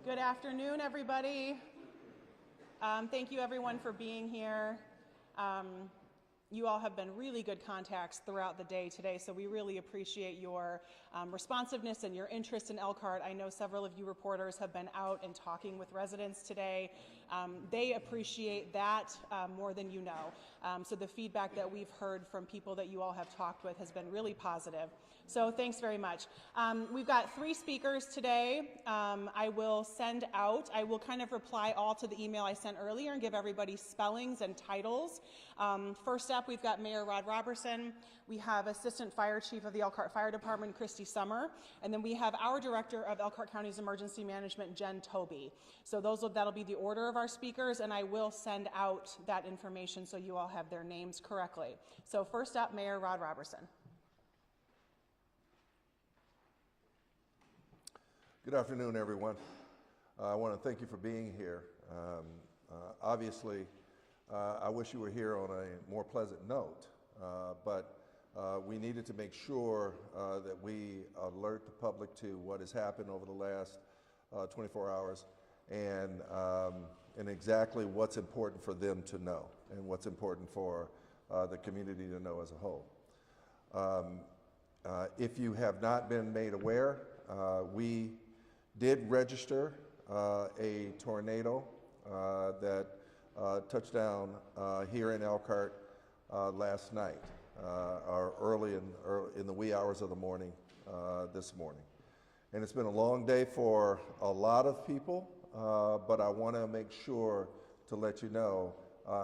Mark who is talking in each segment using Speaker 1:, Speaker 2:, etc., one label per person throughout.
Speaker 1: Good afternoon, everybody. Thank you, everyone, for being here. You all have been really good contacts throughout the day today, so we really appreciate your responsiveness and your interest in Elkhart. I know several of you reporters have been out and talking with residents today. They appreciate that more than you know. So the feedback that we've heard from people that you all have talked with has been really positive. So thanks very much. We've got 3 speakers today. I will kind of reply all to the email I sent earlier and give everybody spellings and titles. First up, we've got Mayor Rod Robertson. We have Assistant Fire Chief of the Elkhart Fire Department, Christy Summer. And then we have our Director of Elkhart County's Emergency Management, Jen Toby. So that'll be the order of our speakers, and I will send out that information so you all have their names correctly. So first up, Mayor Rod Robertson.
Speaker 2: Good afternoon, everyone. I want to thank you for being here. Obviously, I wish you were here on a more pleasant note, but we needed to make sure that we alert the public to what has happened over the last 24 hours and exactly what's important for them to know and what's important for the community to know as a whole. If you have not been made aware, we did register a tornado that touched down here in Elkhart last night, or early in the wee hours of the morning this morning. And it's been a long day for a lot of people, but I want to make sure to let you know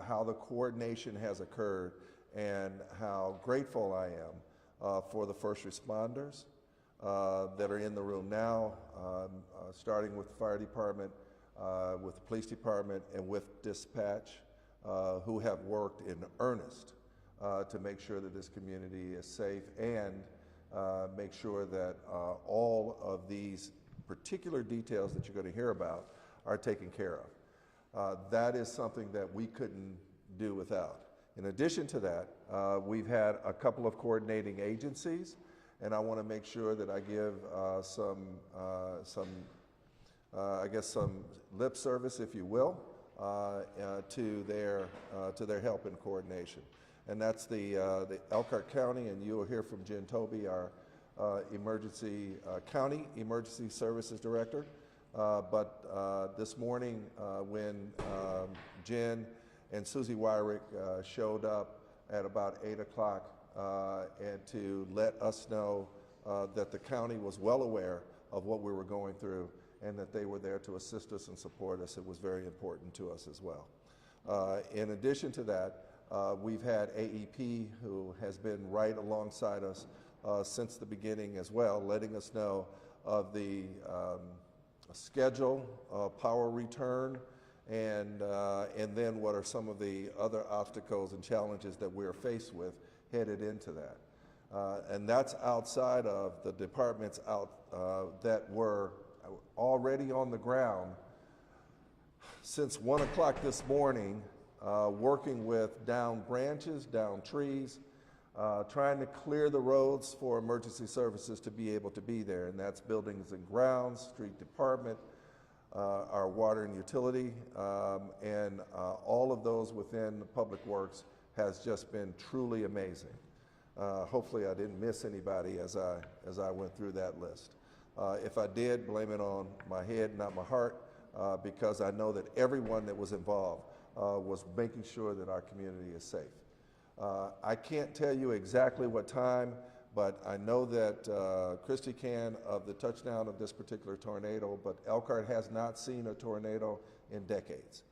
Speaker 2: how the coordination has occurred and how grateful I am for the first responders that are in the room now, starting with the fire department, with the police department, and with dispatch, who have worked in earnest to make sure that this community is safe and make sure that all of these particular details that you're going to hear about are taken care of. That is something that we couldn't do without. In addition to that, we've had a couple of coordinating agencies, and I want to make sure that I give some lip service, if you will, to their help and coordination. And that's the Elkhart County, and you'll hear from Jen Toby, our County Emergency Services Director. But this morning, when Jen and Susie Wyrick showed up at about 8 o'clock, and to let us know that the county was well aware of what we were going through and that they were there to assist us and support us. It was very important to us as well. In addition to that, we've had AEP, who has been right alongside us since the beginning as well, letting us know of the schedule, power return, and then what are some of the other obstacles and challenges that we're faced with headed into that. And that's outside of the departments that were already on the ground since 1 o'clock this morning, working with down branches, down trees, trying to clear the roads for emergency services to be able to be there. And that's buildings and grounds, street department, our water and utility, and all of those within the public works has just been truly amazing. Hopefully I didn't miss anybody as I went through that list. If I did, blame it on my head, not my heart, because I know that everyone that was involved was making sure that our community is safe. I can't tell you exactly what time, but I know that Christy can of the touchdown of this particular tornado, but Elkhart has not seen a tornado in decades.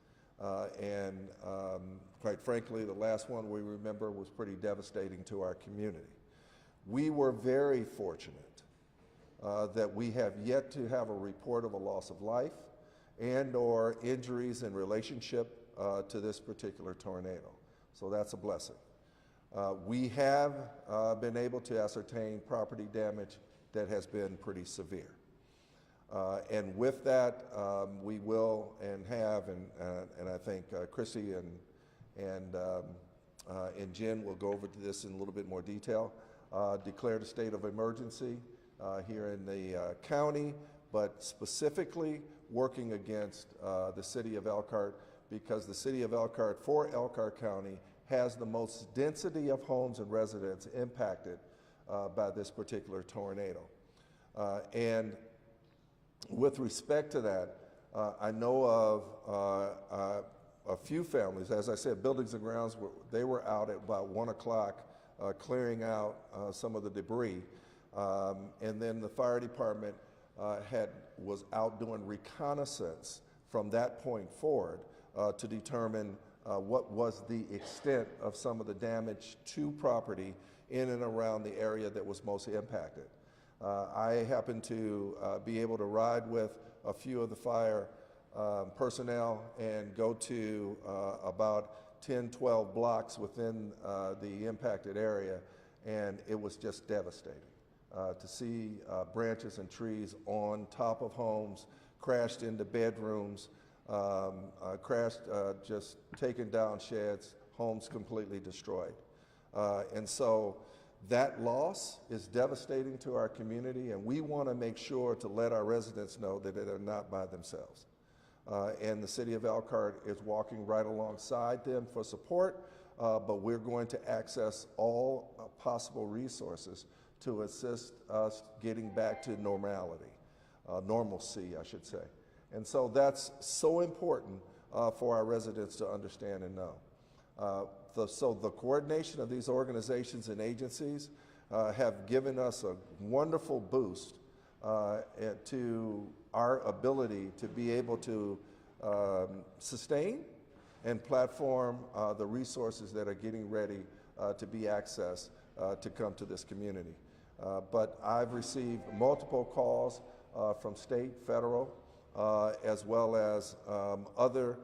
Speaker 2: Quite frankly, the last one we remember was pretty devastating to our community. We were very fortunate that we have yet to have a report of a loss of life and or injuries in relationship to this particular tornado. So that's a blessing. We have been able to ascertain property damage that has been pretty severe. And with that, we will and have, and I think Chrissy and Jen will go over to this in a little bit more detail, declared a state of emergency here in the county, but specifically working against the city of Elkhart, because the city of Elkhart, for Elkhart County, has the most density of homes and residents impacted by this particular tornado. And with respect to that, I know of a few families. As I said, Buildings and Grounds, they were out at about 1 o'clock clearing out some of the debris. And then the fire department was out doing reconnaissance from that point forward to determine what was the extent of some of the damage to property in and around the area that was most impacted. I happened to be able to ride with a few of the fire personnel and go to about 10, 12 blocks within the impacted area, and it was just devastating to see branches and trees on top of homes, crashed into bedrooms, just taken down sheds, homes completely destroyed. And so that loss is devastating to our community, and we want to make sure to let our residents know that they're not by themselves. And the city of Elkhart is walking right alongside them for support, but we're going to access all possible resources to assist us getting back to normality, normalcy, I should say. And so that's so important for our residents to understand and know. So the coordination of these organizations and agencies have given us a wonderful boost to our ability to be able to sustain and platform the resources that are getting ready to be accessed to come to this community. But I've received multiple calls from state, federal, as well as other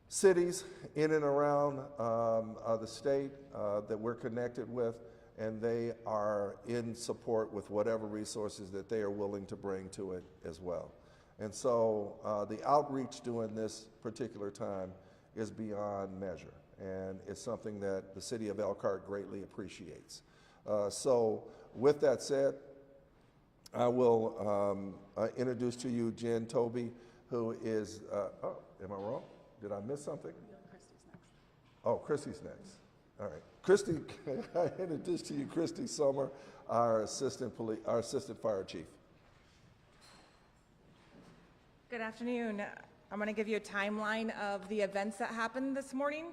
Speaker 2: cities in and around the state that we're connected with, and they are in support with whatever resources that they are willing to bring to it as well. And so the outreach during this particular time is beyond measure, and it's something that the city of Elkhart greatly appreciates. So with that said, I will introduce to you Jen Toby, who is, oh, am I wrong? Did I miss something?
Speaker 1: Christy's next.
Speaker 2: Oh, Christy's next. All right. Christy, I introduce to you Christy Sommer, our assistant fire chief.
Speaker 3: Good afternoon. I'm going to give you a timeline of the events that happened this morning.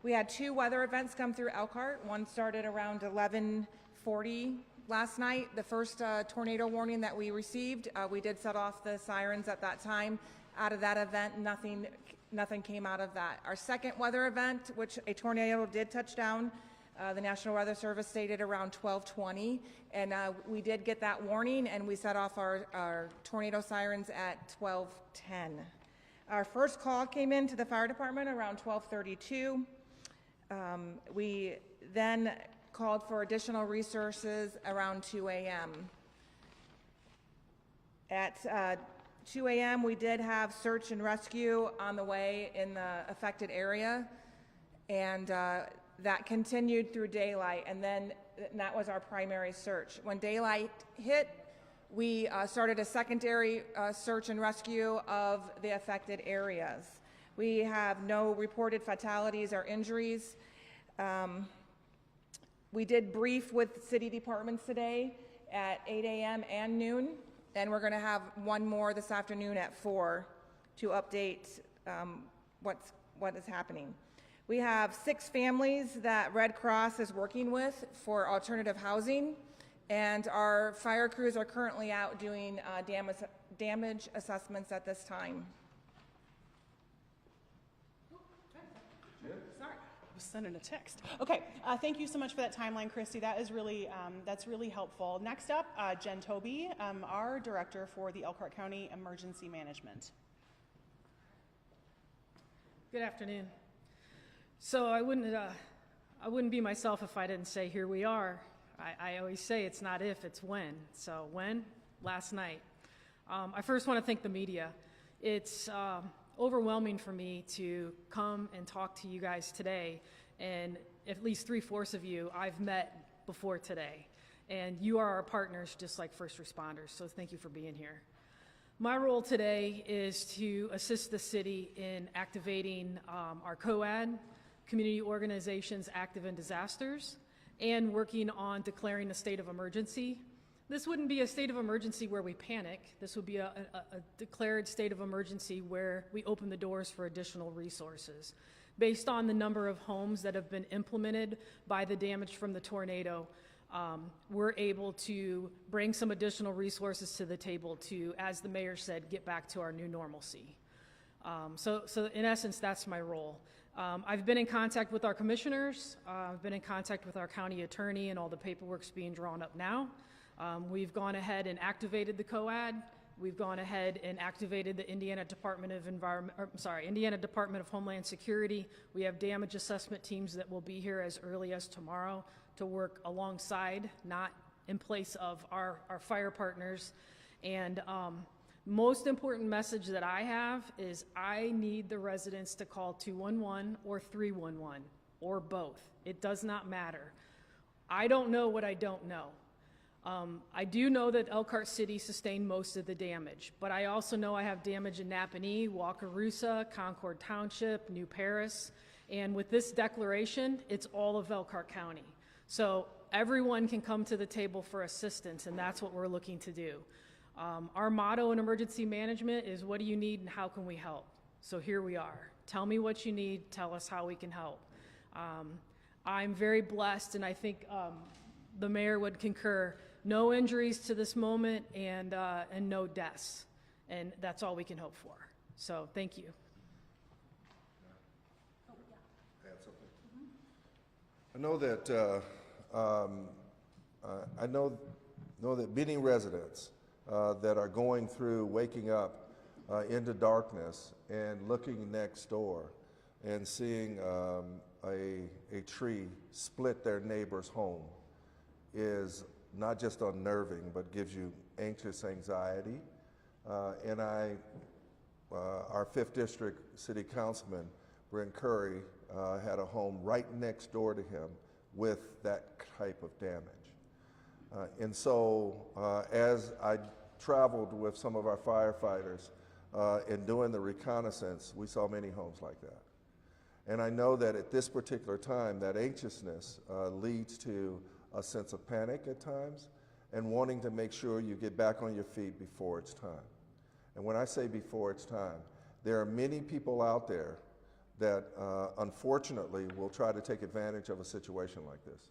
Speaker 3: We had 2 weather events come through Elkhart. One started around 11:40 last night. The first tornado warning that we received, we did set off the sirens at that time. Out of that event, nothing came out of that. Our second weather event, which a tornado did touch down, the National Weather Service stated around 12:20, and we did get that warning, and we set off our tornado sirens at 12:10. Our first call came in to the fire department around 12:32. We then called for additional resources around 2 a.m. At 2 a.m. we did have search and rescue on the way in the affected area, and that continued through daylight, and that was our primary search. When daylight hit, we started a secondary search and rescue of the affected areas. We have no reported fatalities or injuries. We did brief with city departments today at 8 a.m. and noon, and we're going to have one more this afternoon at 4 to update what is happening. We have 6 families that Red Cross is working with for alternative housing, and our fire crews are currently out doing damage assessments at this time.
Speaker 1: Sorry, I was sending a text. Okay, thank you so much for that timeline, Christy. That is really, that's really helpful. Next up, Jen Toby, our director for the Elkhart County Emergency Management.
Speaker 4: Good afternoon. So I wouldn't be myself if I didn't say here we are. I always say it's not if, it's when. So when? Last night. I first want to thank the media. It's overwhelming for me to come and talk to you guys today, and at least 3/4 of you I've met before today, and you are our partners just like first responders, so thank you for being here. My role today is to assist the city in activating our COAD, community organizations active in disasters, and working on declaring a state of emergency. This wouldn't be a state of emergency where we panic. This would be a declared state of emergency where we open the doors for additional resources. Based on the number of homes that have been implemented by the damage from the tornado, we're able to bring some additional resources to the table to, as the mayor said, get back to our new normalcy. So in essence, that's my role. I've been in contact with our commissioners. I've been in contact with our county attorney, and all the paperwork's being drawn up now. We've gone ahead and activated the COAD. We've gone ahead and activated the Indiana Department of Homeland Security. We have damage assessment teams that will be here as early as tomorrow to work alongside, not in place of our fire partners. And most important message that I have is I need the residents to call 211 or 311 or both. It does not matter. I don't know what I don't know. I do know that Elkhart City sustained most of the damage, but I also know I have damage in Napanee, Wakarusa, Concord Township, New Paris, and with this declaration, it's all of Elkhart County. So everyone can come to the table for assistance, and that's what we're looking to do. Our motto in emergency management is, what do you need and how can we help? So here we are. Tell me what you need, tell us how we can help. I'm very blessed, and I think the mayor would concur. No injuries to this moment, and no deaths, and that's all we can hope for. So thank you.
Speaker 2: Add something? I know that I know that many residents that are going through waking up into darkness and looking next door and seeing a tree split their neighbor's home is not just unnerving, but gives you anxious anxiety. And our 5th District City Councilman, Brent Curry, had a home right next door to him with that type of damage. And so as I traveled with some of our firefighters in doing the reconnaissance, we saw many homes like that. And I know that at this particular time, that anxiousness leads to a sense of panic at times and wanting to make sure you get back on your feet before it's time. And when I say before it's time, there are many people out there that unfortunately will try to take advantage of a situation like this.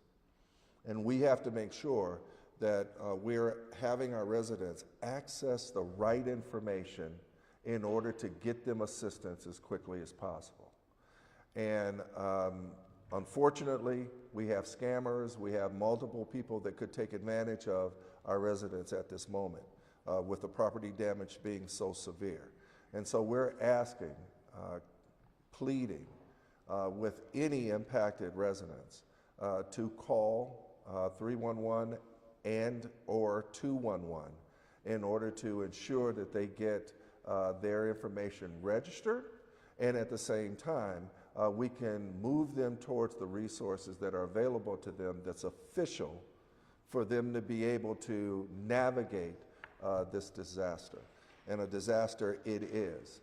Speaker 2: And we have to make sure that we're having our residents access the right information in order to get them assistance as quickly as possible. And unfortunately, we have scammers, we have multiple people that could take advantage of our residents at this moment with the property damage being so severe. And so we're asking, pleading with any impacted residents to call 311 and or 211 in order to ensure that they get their information registered, and at the same time, we can move them towards the resources that are available to them that's official for them to be able to navigate this disaster. And a disaster it is.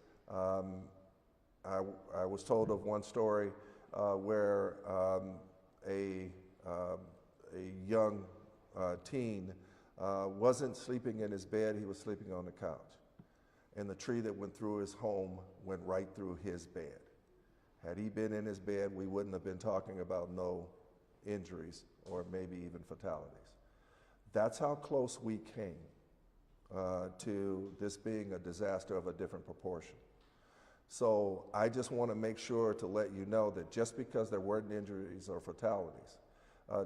Speaker 2: I was told of one story where a young teen wasn't sleeping in his bed, he was sleeping on the couch. And the tree that went through his home went right through his bed. Had he been in his bed, we wouldn't have been talking about no injuries or maybe even fatalities. That's how close we came to this being a disaster of a different proportion. So I just want to make sure to let you know that just because there weren't injuries or fatalities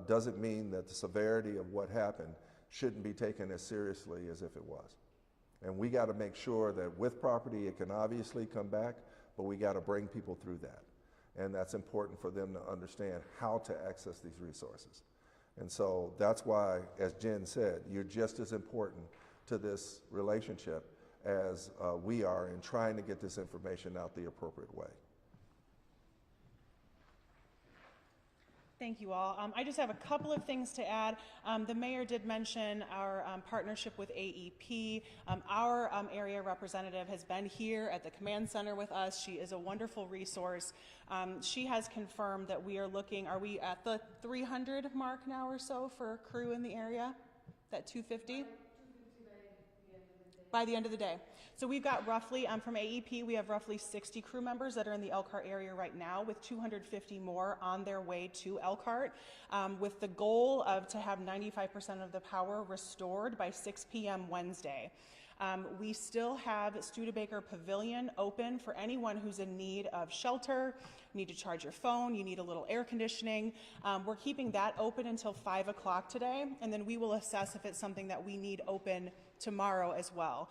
Speaker 2: doesn't mean that the severity of what happened shouldn't be taken as seriously as if it was. And we got to make sure that with property, it can obviously come back, but we got to bring people through that. And that's important for them to understand how to access these resources. And so that's why, as Jen said, you're just as important to this relationship as we are in trying to get this information out the appropriate way.
Speaker 1: Thank you all. I just have a couple of things to add. The mayor did mention our partnership with AEP. Our area representative has been here at the command center with us. She is a wonderful resource. She has confirmed that we are looking, are we at the 300 mark now or so for crew in the area? That 250? By the end of the day. So we've got roughly, from AEP, we have roughly 60 crew members that are in the Elkhart area right now, with 250 more on their way to Elkhart, with the goal of to have 95% of the power restored by 6 p.m. Wednesday. We still have Studebaker Pavilion open for anyone who's in need of shelter, need to charge your phone, you need a little air conditioning. We're keeping that open until 5 o'clock today, and then we will assess if it's something that we need open tomorrow as well.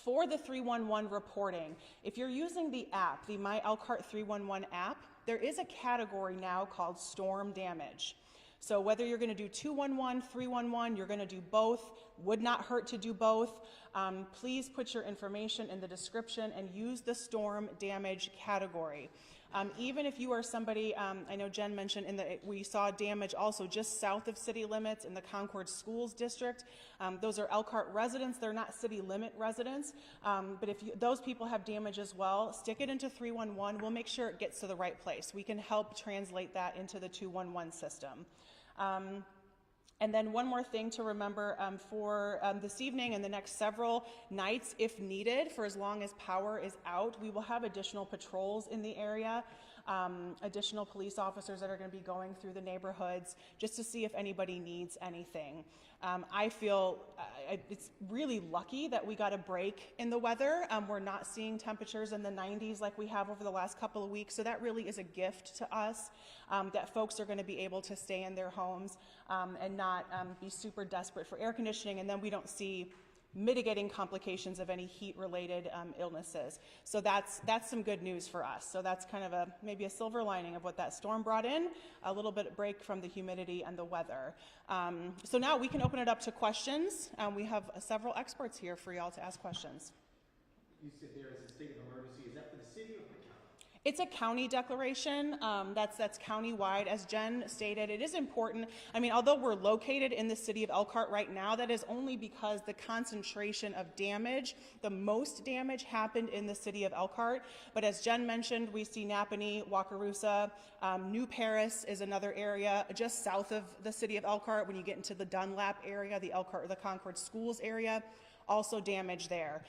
Speaker 1: For the 311 reporting, if you're using the app, the My Elkhart 311 app, there is a category now called storm damage. So whether you're going to do 211, 311, you're going to do both, would not hurt to do both. Please put your information in the description and use the storm damage category. Even if you are somebody, I know Jen mentioned we saw damage also just south of city limits in the Concord Schools District. Those are Elkhart residents, they're not city limit residents, but if those people have damage as well, stick it into 311, we'll make sure it gets to the right place. We can help translate that into the 211 system. And then one more thing to remember for this evening and the next several nights, if needed, for as long as power is out, we will have additional patrols in the area, additional police officers that are going to be going through the neighborhoods just to see if anybody needs anything. I feel it's really lucky that we got a break in the weather. We're not seeing temperatures in the 90s like we have over the last couple of weeks, so that really is a gift to us, that folks are going to be able to stay in their homes and not be super desperate for air conditioning, and then we don't see mitigating complications of any heat-related illnesses. So that's some good news for us. So that's kind of maybe a silver lining of what that storm brought in, a little bit of break from the humidity and the weather. So now we can open it up to questions. We have several experts here for y'all to ask questions.
Speaker 5: You said there is a state of emergency. Is that for the city or for the county?
Speaker 1: It's a county declaration. That's county-wide. As Jen stated, it is important. I mean, although we're located in the city of Elkhart right now, that is only because the concentration of damage, the most damage happened in the city of Elkhart. But as Jen mentioned, we see Napanee, Wakarusa, New Paris is another area just south of the city of Elkhart. When you get into the Dunlap area, the Concord Schools area, also damage there.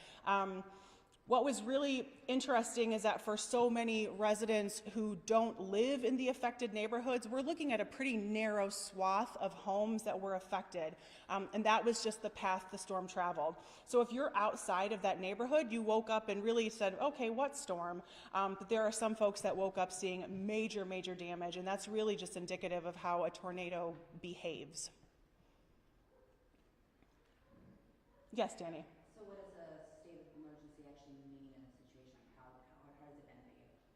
Speaker 1: What was really interesting is that for so many residents who don't live in the affected neighborhoods, we're looking at a pretty narrow swath of homes that were affected, and that was just the path the storm traveled. So if you're outside of that neighborhood, you woke up and really said, okay, what storm? But there are some folks that woke up seeing major, major damage, and that's really just indicative of how a tornado behaves. Yes, Danny?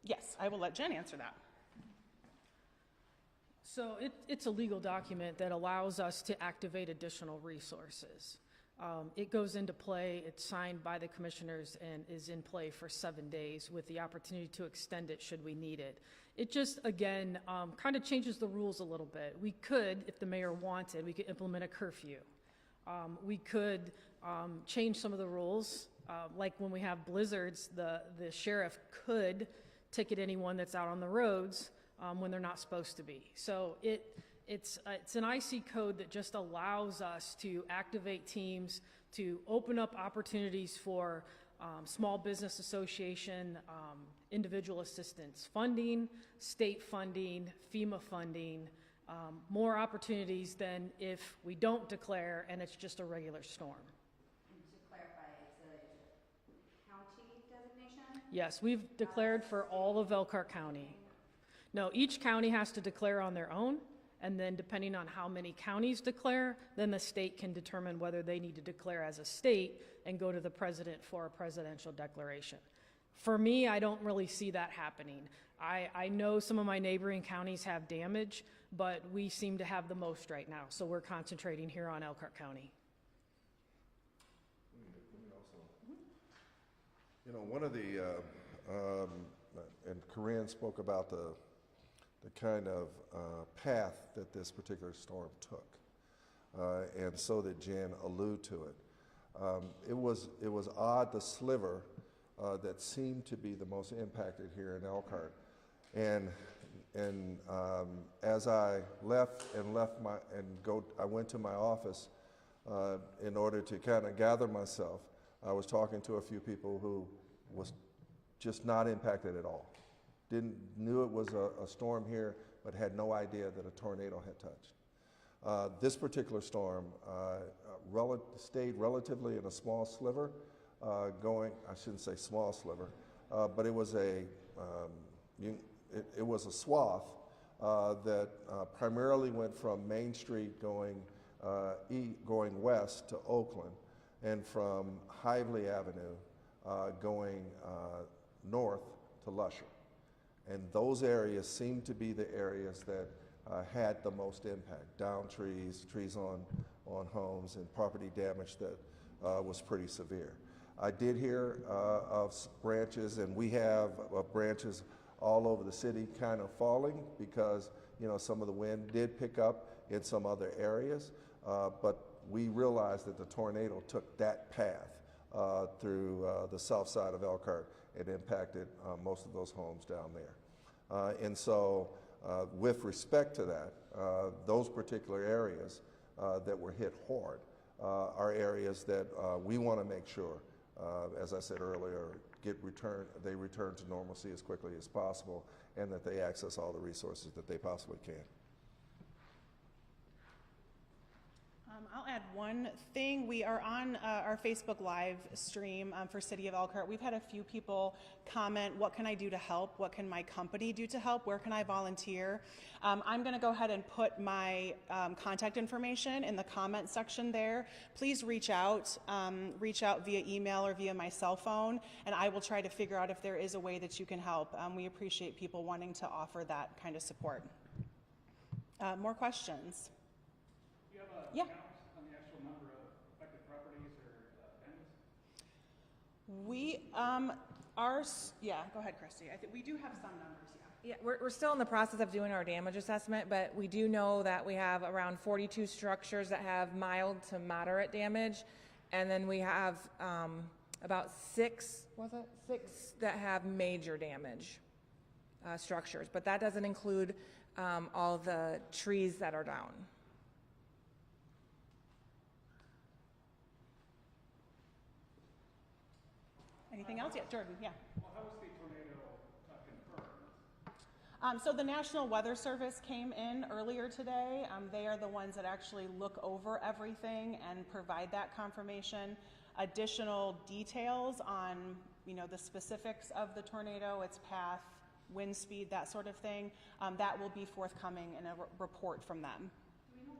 Speaker 1: Yes, I will let Jen answer that.
Speaker 4: So it's a legal document that allows us to activate additional resources. It goes into play, it's signed by the commissioners and is in play for 7 days with the opportunity to extend it should we need it. It just, again, kind of changes the rules a little bit. We could, if the mayor wanted, we could implement a curfew. We could change some of the rules. Like when we have blizzards, the sheriff could ticket anyone that's out on the roads when they're not supposed to be. So it's an IC code that just allows us to activate teams, to open up opportunities for small business association, individual assistance funding, state funding, FEMA funding, more opportunities than if we don't declare and it's just a regular storm. Yes, we've declared for all of Elkhart County. No, each county has to declare on their own, and then depending on how many counties declare, then the state can determine whether they need to declare as a state and go to the president for a presidential declaration. For me, I don't really see that happening. I know some of my neighboring counties have damage, but we seem to have the most right now, so we're concentrating here on Elkhart County. You know,
Speaker 2: one of the, and Corinne spoke about kind of path that this particular storm took. And so did Jen allude to it. It was odd, the sliver that seemed to be the most impacted here in Elkhart. And as I I went to my office in order to kind of gather myself. I was talking to a few people who was just not impacted at all. Knew it was a storm here, but had no idea that a tornado had touched. This particular storm stayed relatively in a small sliver, I shouldn't say small sliver, but it was a swath that primarily went from Main Street going west to Oakland, and from Hively Avenue going north to Lusher. And those areas seem to be the areas that had the most impact. Downed trees on homes, and property damage that was pretty severe. I did hear of branches, and we have branches all over the city kind of falling because, you know, some of the wind did pick up in some other areas, but we realized that the tornado took that path through the south side of Elkhart and impacted most of those homes down there. And so with respect to that, those particular areas that were hit hard are areas that we want to make sure, as I said earlier, they return to normalcy as quickly as possible, and that they access all the resources that they possibly can.
Speaker 1: I'll add one thing. We are on our Facebook Live stream for City of Elkhart. We've had a few people comment, what can I do to help? What can my company do to help? Where can I volunteer? I'm going to go ahead and put my contact information in the comment section there. Please reach out via email or via my cell phone, and I will try to figure out if there is a way that you can help. We appreciate people wanting to offer that kind of support. More questions?
Speaker 5: Do you have a
Speaker 1: Yeah.
Speaker 5: count on the actual number of affected properties or families?
Speaker 1: Yeah, go ahead, Christy. I think we do have some numbers, yeah.
Speaker 3: Yeah, we're still in the process of doing our damage assessment, but we do know that we have around 42 structures that have mild to moderate damage, and then we have about six that have major damage structures, but that doesn't include all the trees that are down.
Speaker 1: Anything else? Yeah, Jordan, yeah.
Speaker 5: Well, how was the tornado confirmed?
Speaker 1: So the National Weather Service came in earlier today. They are the ones that actually look over everything and provide that confirmation. Additional details on, you know, the specifics of the tornado, its path, wind speed, that sort of thing, that will be forthcoming in a report from them.
Speaker 6: Do we know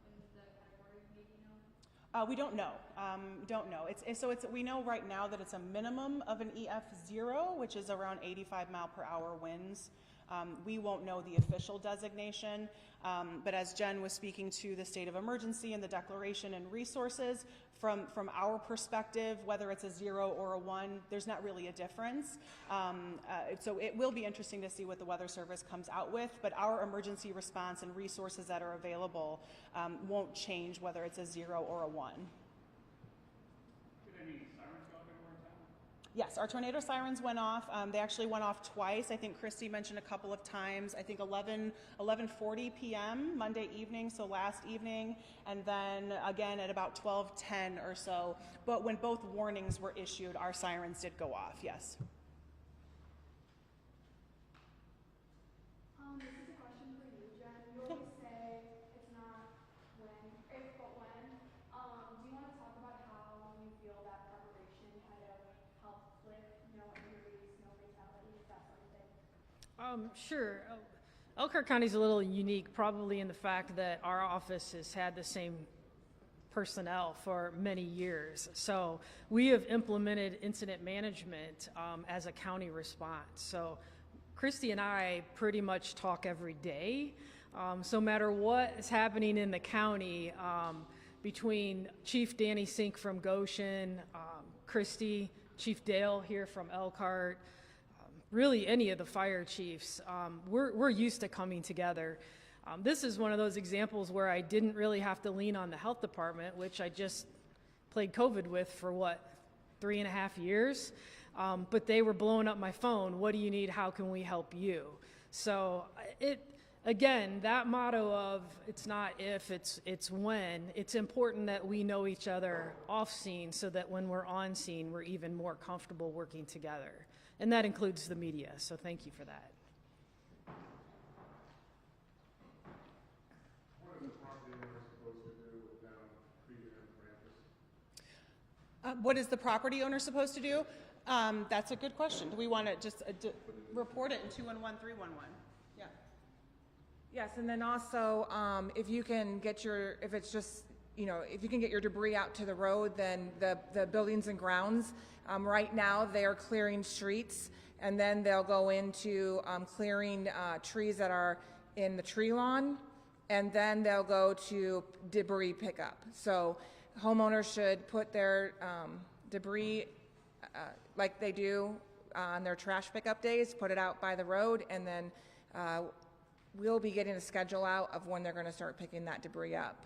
Speaker 6: when the category may be known?
Speaker 1: We don't know. We know right now that it's a minimum of an EF0, which is around 85 mile per hour winds. We won't know the official designation, but as Jen was speaking to the state of emergency and the declaration and resources, from our perspective, whether it's a 0 or a 1, there's not really a difference. So it will be interesting to see what the Weather Service comes out with, but our emergency response and resources that are available won't change whether it's a 0 or a 1.
Speaker 5: Did any sirens go off anywhere in town?
Speaker 1: Yes, our tornado sirens went off. They actually went off twice. I think Christy mentioned a couple of times. I think 11:40 p.m. Monday evening, so last evening, and then again at about 12:10 or so. But when both warnings were issued, our sirens did go off, yes.
Speaker 6: This is a question for you, Jen. You always say it's not when, if, but when. Do you want to talk about how you feel that preparation kind of helped with no injuries, no fatalities, that sort of thing?
Speaker 4: Sure. Elkhart County is a little unique, probably in the fact that our office has had the same personnel for many years. So we have implemented incident management as a county response. So Christy and I pretty much talk every day. So no matter what is happening in the county, between Chief Danny Sink from Goshen, Christy, Chief Dale here from Elkhart, really any of the fire chiefs. We're used to coming together. This is one of those examples where I didn't really have to lean on the health department, which I just played COVID with for 3.5 years. But they were blowing up my phone. What do you need? How can we help you? So again, that motto of it's not if, it's when. It's important that we know each other off scene so that when we're on scene, we're even more comfortable working together. And that includes the media. So thank you for that.
Speaker 7: What is the property owner supposed to do down pre-event campus?
Speaker 1: What is the property owner supposed to do? That's a good question. Do we want to just report it in 211-311? Yeah.
Speaker 3: Yes, and then also, if you can get if it's just, if you can get your debris out to the road, then the buildings and grounds, right now they are clearing streets, and then they'll go into clearing trees that are in the tree lawn, and then they'll go to debris pickup. So homeowners should put their debris like they do on their trash pickup days, put it out by the road, and then we'll be getting a schedule out of when they're going to start picking that debris up.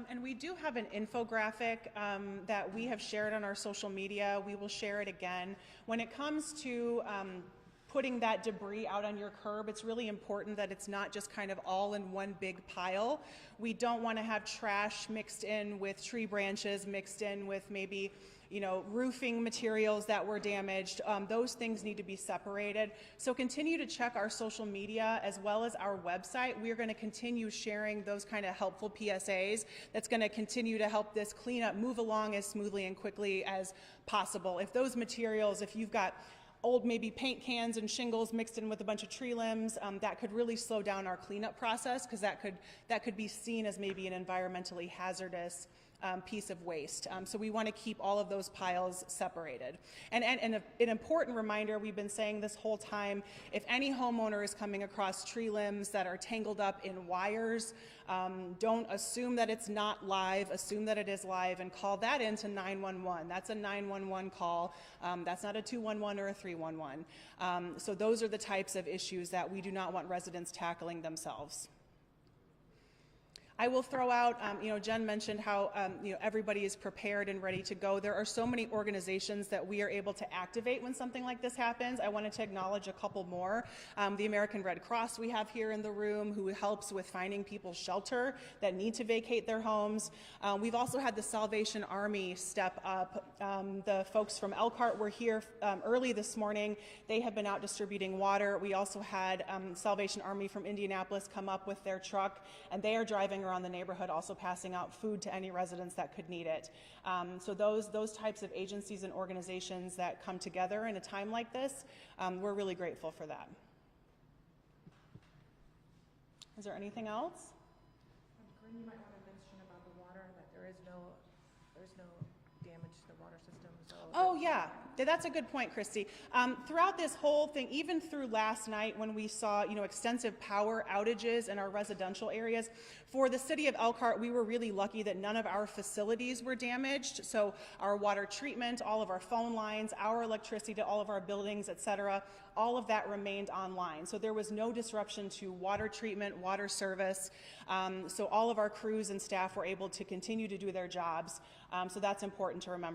Speaker 1: And we do have an infographic that we have shared on our social media. We will share it again. When it comes to putting that debris out on your curb, it's really important that it's not just kind of all in one big pile. We don't want to have trash mixed in with tree branches, mixed in with maybe roofing materials that were damaged. Those things need to be separated. So continue to check our social media as well as our website. We're going to continue sharing those kind of helpful PSAs that's going to continue to help this cleanup move along as smoothly and quickly as possible. If those materials, if you've got old maybe paint cans and shingles mixed in with a bunch of tree limbs, that could really slow down our cleanup process, because that could be seen as maybe an environmentally hazardous piece of waste. So we want to keep all of those piles separated. And an important reminder, we've been saying this whole time, if any homeowner is coming across tree limbs that are tangled up in wires, don't assume that it's not live, assume that it is live, and call that into 911. That's a 911 call. That's not a 211 or a 311. So those are the types of issues that we do not want residents tackling themselves. I will throw out, Jen mentioned how, everybody is prepared and ready to go. There are so many organizations that we are able to activate when something like this happens. I wanted to acknowledge a couple more. The American Red Cross we have here in the room, who helps with finding people shelter that need to vacate their homes. We've also had the Salvation Army step up. The folks from Elkhart were here early this morning. They have been out distributing water. We also had Salvation Army from Indianapolis come up with their truck, and they are driving around the neighborhood also passing out food to any residents that could need it. So those types of agencies and organizations that come together in a time like this, we're really grateful for that. Is there anything else?
Speaker 3: Green, you might want to mention about the water, that there's no damage to the water system. So
Speaker 1: Oh yeah, that's a good point, Christy. Throughout this whole thing, even through last night when we saw extensive power outages in our residential areas, for the city of Elkhart, we were really lucky that none of our facilities were damaged. So our water treatment, all of our phone lines, our electricity to all of our buildings, et cetera, all of that remained online. So there was no disruption to water treatment, water service. So all of our crews and staff were able to continue to do their jobs. So that's important to remember.